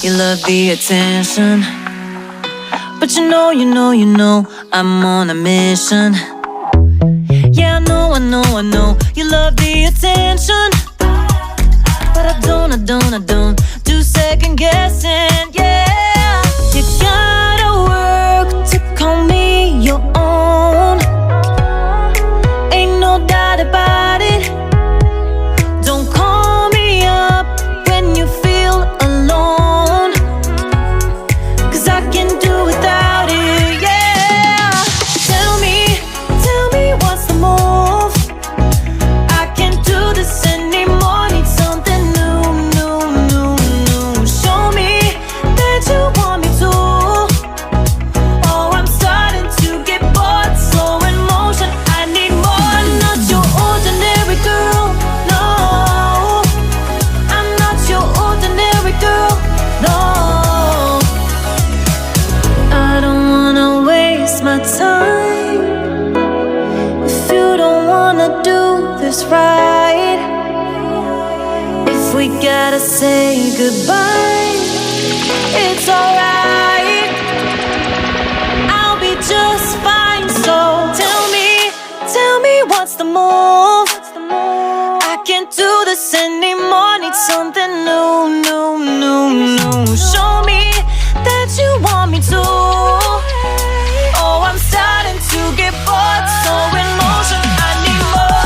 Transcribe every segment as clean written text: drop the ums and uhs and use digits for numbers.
you love the attention. But you know, I'm on a mission. Yeah, I know, you love the attention. But I don't do second guessing, yeah. You gotta work to call me your own. Ain't no doubt about it. Don't call me up when you feel alone, 'cause I can do without it, yeah. Tell me what's the move? I can't do this anymore, need something new. Show me that you want me to. Oh, I'm starting to get bored, slow in motion, I need more. Not your ordinary girl, no. I'm not your ordinary girl, no. I don't wanna waste my time if you don't wanna do this right. If we gotta say goodbye, it's alright. I'll be just fine. So tell me what's the move? I can't do this anymore, need something new. Show me that you want me to. Oh, I'm starting to get bored, so in motion, I need more.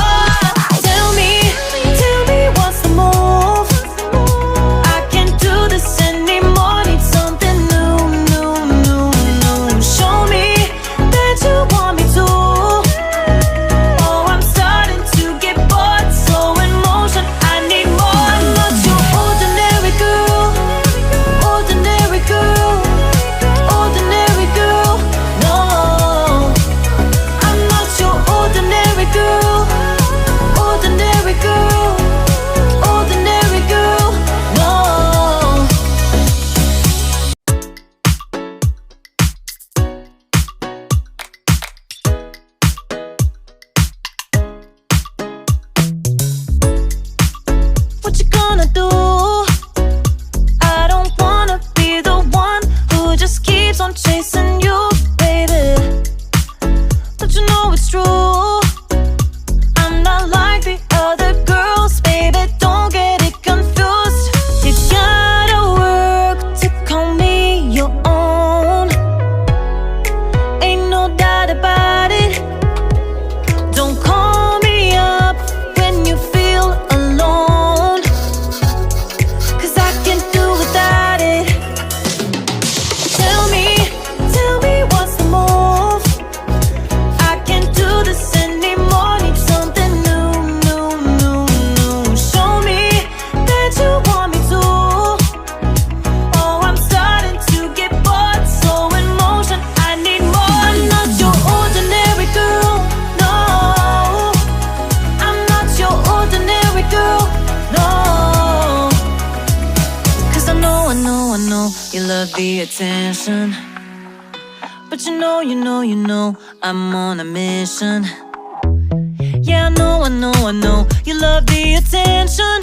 Tell me what's the move? I can't do this anymore, need something new. Show me that you want me to. Oh, I'm starting to get bored, so in motion, I need more. I'm not your ordinary girl, ordinary girl, ordinary girl, no. I'm not your ordinary girl, ordinary girl, ordinary girl, no. What you gonna do? I don't wanna be the one who just keeps on chasing you, baby. Don't you know it's true? I'm not like the other girls, baby, don't get it confused. You gotta work to call me your own. Ain't no doubt about it. Don't call me up when you feel alone, 'cause I can do without it. Tell me what's the move? I can't do this anymore, need something new. Show me that you want me to. Oh, I'm starting to get bored, so in motion, I need more. I'm not your ordinary girl, no. I'm not your ordinary girl, no. 'Cause I know, you love the attention. But you know, I'm on a mission. Yeah, I know, you love the attention.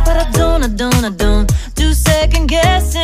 But I don't do second guessing.